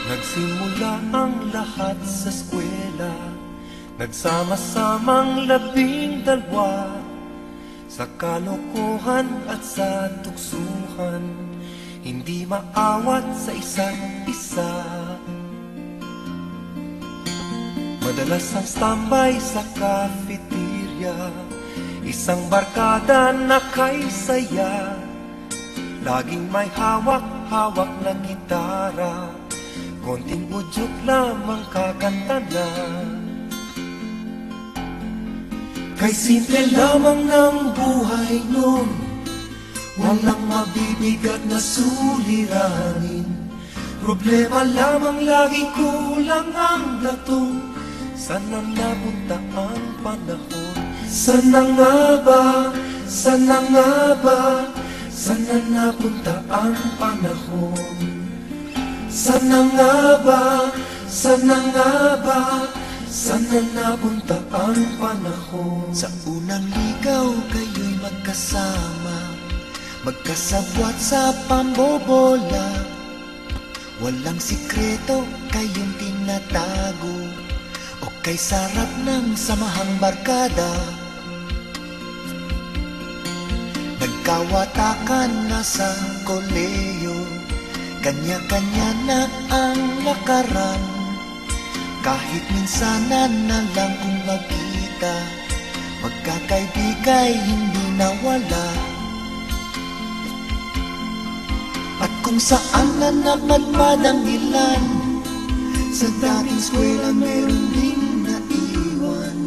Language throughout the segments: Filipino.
Nagsimula ang lahat sa eskwela, nagsama-samang 12, sa kalokohan at sa tuksuhan, hindi maawat sa isa't isa. Madalas ang standby sa cafeteria, isang barkada na kay saya, laging may hawak-hawak na gitara, konting udyok lamang kakanta na. Kay simple lamang ng buhay nun, walang mabibigat na suliranin. Problema lamang lagi, kulang ang latong. Sana napunta ang panahon? Sana nga ba? Sana nga ba? Sana napunta ang panahon? Sana nga ba? Sana nga ba? Sana napunta ang panahon? Sa unang ligaw kayo'y magkasama, magkasabwat sa pambobola. Walang sikreto kayong tinatago, o kay sarap ng samahang barkada. Nagkawatakan na sa koleyo, kanya-kanya na ang lakaran. Kahit minsanan na lang kung magkita, magkakaibigay hindi nawala. At kung saan na napadpad ang ilan, sa dating eskwela meron ding naiwan.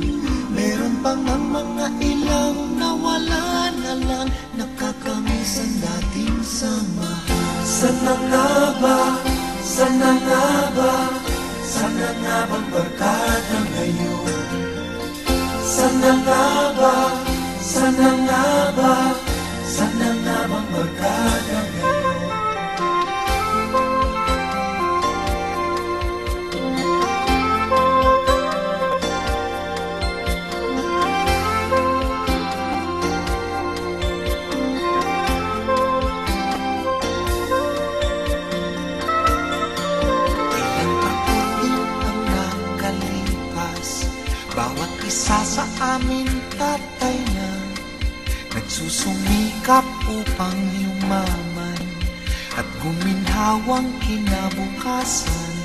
Meron pang ang mga ilang nawala na lang, nakakamiss ang dating samahan. Sana nga ba? Sana nga ba? Sana nga bang barkada ngayon? Sana nga ba? Sana nga ba? Sana nga bang barkada ngayon? Bawat isa sa amin tatay na nagsusumikap upang yumaman at guminhawang kinabukasan.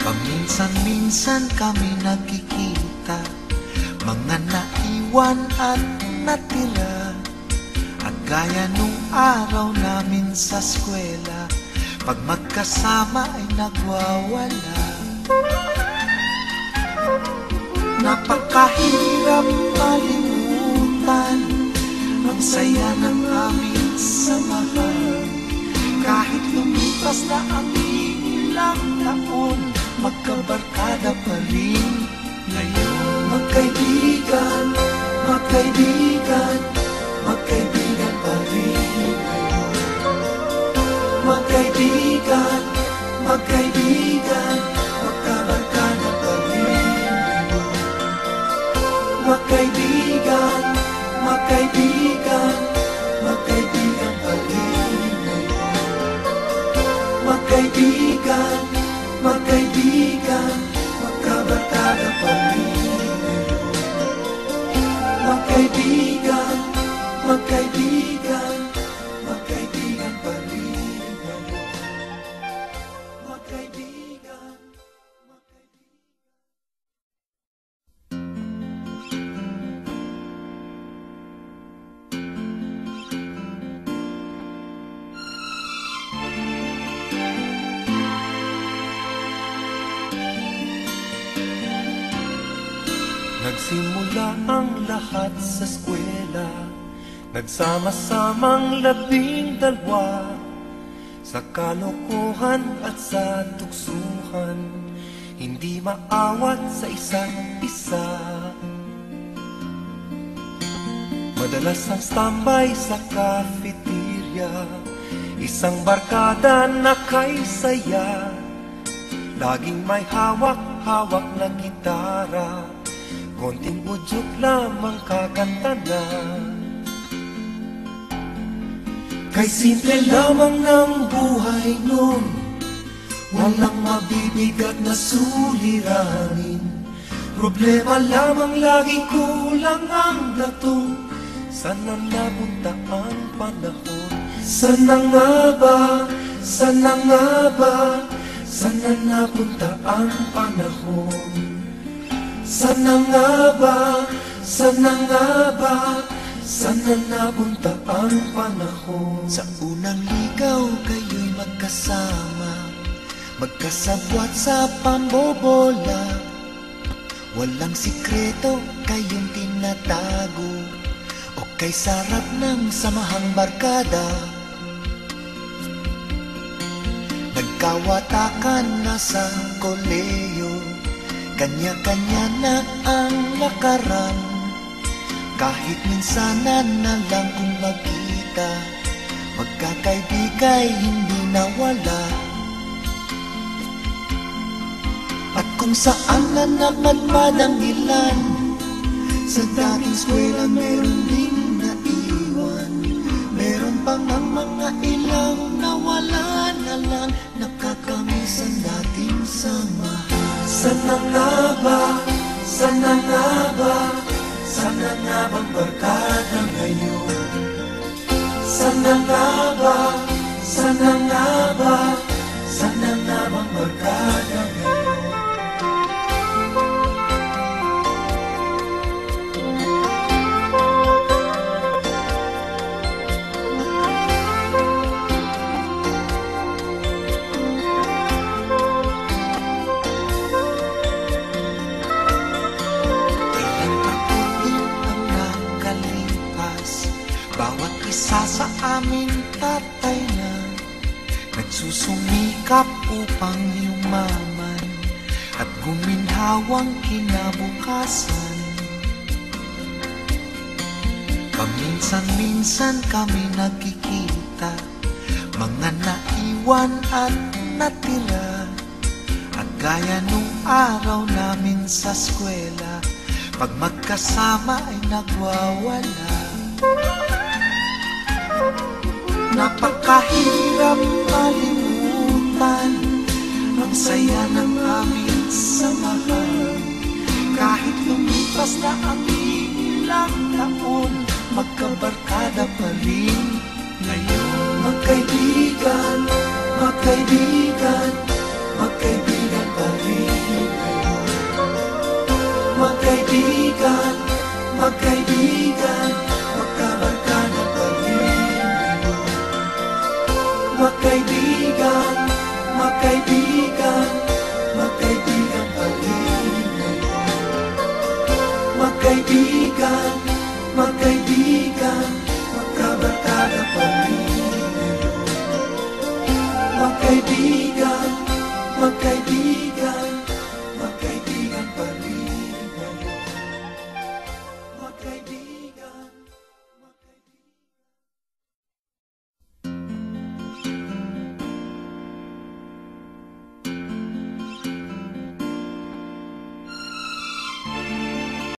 Paminsan-minsan kami nagkikita, mga naiwan at natira. At gaya nung araw namin sa eskwela, pag magkasama ay nagwawala. Napakahirap malimutan ang saya ng aming samahan. Kahit lumipas na ang ilang taon, magkabarkada pa rin ngayon. Magkaibigan, magkaibigan, magkaibigan pa rin ngayon. Magkaibigan, magkaibigan, magkabarkada pa rin ngayon. Magkaibigan, magkaibigan, magkaibigan pa rin ngayon. Magkaibigan, magkaibigan, magkabarkada pa rin ngayon. Magkaibigan, magkaibigan, magkaibigan pa rin ngayon. Magkaibigan, magkaibigan. Nagsimula ang lahat sa eskwela, nagsama-samang 12, sa kalokohan at sa tuksuhan, hindi maawat sa isa't isa. Madalas ang standby sa cafeteria, isang barkada na kay saya, laging may hawak-hawak na gitara, konting udyok lamang kakanta na. Kay simple lamang ng buhay nun, walang mabibigat na suliranin. Problema lamang lagi, kulang ang dato. Sana napunta ang panahon. Sana nga ba, sana nga ba, sana napunta ang panahon. Sana nga ba, sana nga ba, sana napunta ang panahon. Sa unang ligaw kayo'y magkasama, magkasabwat sa pambobola. Walang sikreto kayong tinatago, o kay sarap ng samahang barkada. Nagkawatakan na sa koleyo, kanya-kanya na ang lakaran. Kahit minsanan na lang kung magkita, magkakaibigay hindi nawala. At kung saan na napadpad ang ilan, sa dating eskwela meron ding naiwan. Meron pang ang mga ilang nawala na lang, nakakamiss ang dating samahan. Sana nga ba, sana nga ba, sana nga bang barkada ngayon? Sana nga ba, sana nga ba, sana nga bang barkada ngayon? Bawat isa sa amin tatay na nagsusumikap upang yumaman at guminhawang kinabukasan. Paminsan-minsan kami nagkikita, mga naiwan at natira. At gaya nung araw namin sa eskwela, pag magkasama ay nagwawala. Napakahirap malimutan ang saya ng aming samahan. Kahit lumipas na ang ilang taon, magkabarkada pa rin ngayon. Magkaibigan, magkaibigan, magkaibigan pa rin ngayon. Magkaibigan, magkaibigan, magkabarkada pa rin ngayon. Magkaibigan, magkaibigan, magkaibigan pa rin ngayon. Magkaibigan,